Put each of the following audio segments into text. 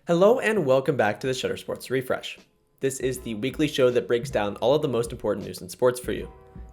Hello and welcome back to the Shutter Sports Refresh. This is the weekly show that breaks down all of the most important news in sports for you.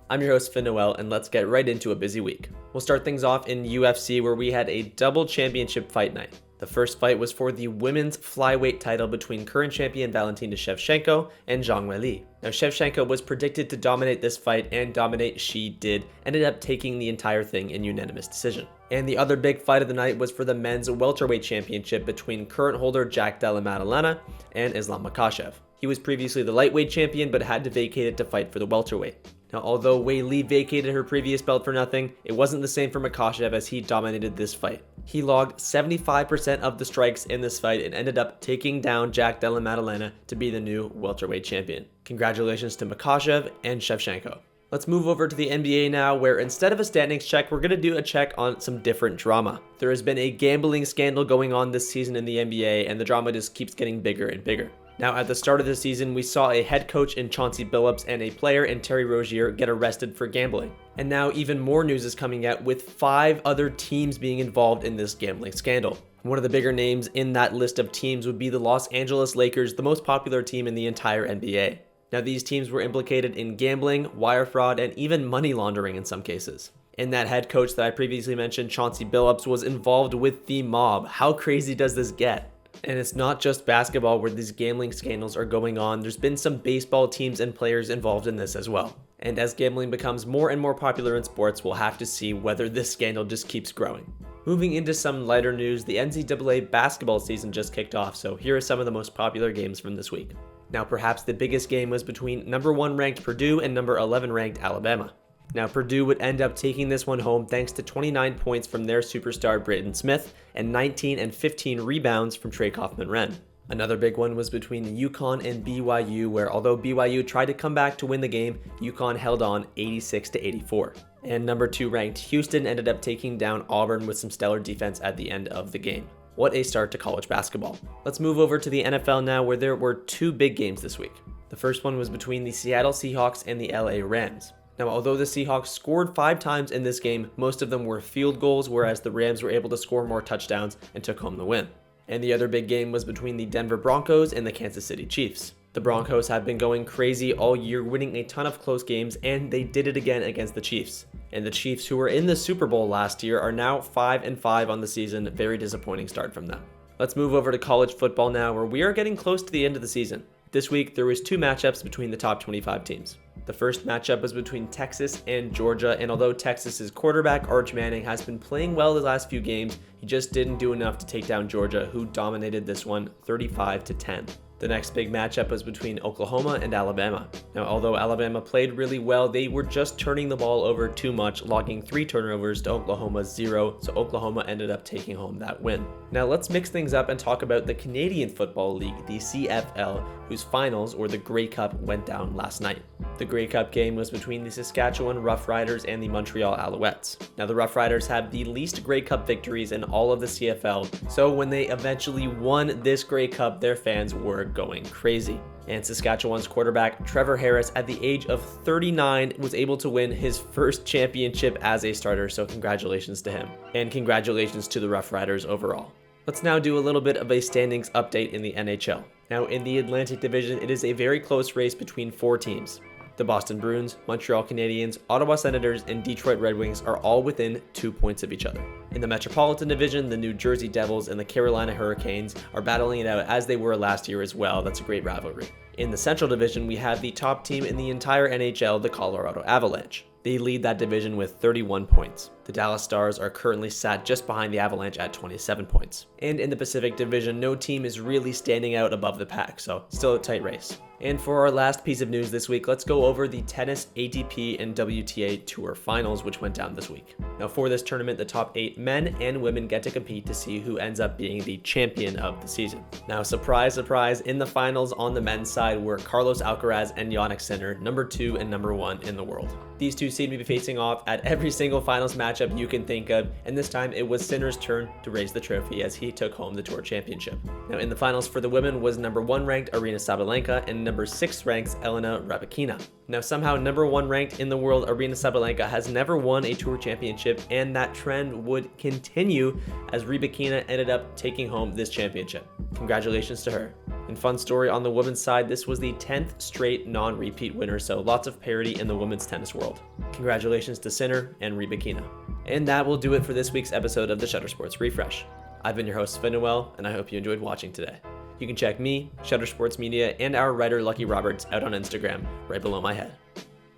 I'm your host Finn Noel, and let's get right into a busy week. We'll start things off in UFC, where we had a double championship fight night. The first fight was for the women's flyweight title between current champion Valentina Shevchenko and Zhang Weili. Now, Shevchenko was predicted to dominate this fight, and dominate she did, ended up taking the entire thing in unanimous decision. And the other big fight of the night was for the men's welterweight championship between current holder Jack Della Maddalena and Islam Makhachev. He was previously the lightweight champion, but had to vacate it to fight for the welterweight. Now, although Weili vacated her previous belt for nothing, it wasn't the same for Makhachev, as he dominated this fight. He logged 75% of the strikes in this fight and ended up taking down Jack Della Maddalena to be the new welterweight champion. Congratulations to Makhachev and Shevchenko. Let's move over to the NBA now, where instead of a standings check, we're going to do a check on some different drama. There has been a gambling scandal going on this season in the NBA, and the drama just keeps getting bigger and bigger. Now, at the start of the season, we saw a head coach in Chauncey Billups and a player in Terry Rozier get arrested for gambling. And now even more news is coming out, with 5 other teams being involved in this gambling scandal. One of the bigger names in that list of teams would be the Los Angeles Lakers, the most popular team in the entire NBA. Now, these teams were implicated in gambling, wire fraud, and even money laundering in some cases. And that head coach that I previously mentioned, Chauncey Billups, was involved with the mob. How crazy does this get? And it's not just basketball where these gambling scandals are going on. There's been some baseball teams and players involved in this as well. And as gambling becomes more and more popular in sports, we'll have to see whether this scandal just keeps growing. Moving into some lighter news, the NCAA basketball season just kicked off, so here are some of the most popular games from this week. Now, perhaps the biggest game was between number 1 ranked Purdue and number 11 ranked Alabama. Now, Purdue would end up taking this one home thanks to 29 points from their superstar Braden Smith and 19 and 15 rebounds from Trey Kaufman-Renn. Another big one was between UConn and BYU, where although BYU tried to come back to win the game, UConn held on 86-84. And number 2 ranked Houston ended up taking down Auburn with some stellar defense at the end of the game. What a start to college basketball. Let's move over to the NFL now, where there were 2 big games this week. The first one was between the Seattle Seahawks and the LA Rams. Now, although the Seahawks scored 5 times in this game, most of them were field goals, whereas the Rams were able to score more touchdowns and took home the win. And the other big game was between the Denver Broncos and the Kansas City Chiefs. The Broncos have been going crazy all year, winning a ton of close games, and they did it again against the Chiefs. And the Chiefs, who were in the Super Bowl last year, are now 5-5 on the season. Very disappointing start from them. Let's move over to college football now, where we are getting close to the end of the season. This week, there was 2 matchups between the top 25 teams. The first matchup was between Texas and Georgia, and although Texas's quarterback Arch Manning has been playing well the last few games, he just didn't do enough to take down Georgia, who dominated this one 35-10. The next big matchup was between Oklahoma and Alabama. Now, although Alabama played really well, they were just turning the ball over too much, logging 3 turnovers to Oklahoma's 0, so Oklahoma ended up taking home that win. Now, let's mix things up and talk about the Canadian Football League, the CFL, whose finals, or the Grey Cup, went down last night. The Grey Cup game was between the Saskatchewan Roughriders and the Montreal Alouettes. Now, the Roughriders have the least Grey Cup victories in all of the CFL, so when they eventually won this Grey Cup, their fans were going crazy. And Saskatchewan's quarterback Trevor Harris, at the age of 39, was able to win his first championship as a starter, so congratulations to him. And congratulations to the Roughriders overall. Let's now do a little bit of a standings update in the NHL. Now, in the Atlantic Division, it is a very close race between 4 teams. The Boston Bruins, Montreal Canadiens, Ottawa Senators, and Detroit Red Wings are all within 2 points of each other. In the Metropolitan Division, the New Jersey Devils and the Carolina Hurricanes are battling it out, as they were last year as well. That's a great rivalry. In the Central Division, we have the top team in the entire NHL, the Colorado Avalanche. They lead that division with 31 points. The Dallas Stars are currently sat just behind the Avalanche at 27 points. And in the Pacific Division, no team is really standing out above the pack, so still a tight race. And for our last piece of news this week, let's go over the tennis ATP and WTA Tour finals, which went down this week. Now, for this tournament, the top 8 men and women get to compete to see who ends up being the champion of the season. Now, surprise, surprise, in the finals on the men's side were Carlos Alcaraz and Jannik Sinner, number 2 and number 1 in the world. These two seem to be facing off at every single finals match matchup you can think of, and this time it was Sinner's turn to raise the trophy as he took home the Tour Championship. Now in the finals for the women was number 1 ranked Aryna Sabalenka and number 6 ranked Elena Rybakina. Now somehow number 1 ranked in the world Aryna Sabalenka has never won a Tour Championship, and that trend would continue as Rybakina ended up taking home this championship. Congratulations to her. And fun story on the women's side, this was the 10th straight non-repeat winner, so lots of parity in the women's tennis world. Congratulations to Sinner and Rybakina. And that will do it for this week's episode of the Shutter Sports Refresh. I've been your host, Finn Noel, and I hope you enjoyed watching today. You can check me, Shutter Sports Media, and our writer Lucky Roberts out on Instagram right below my head.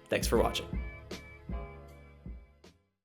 Thanks for watching.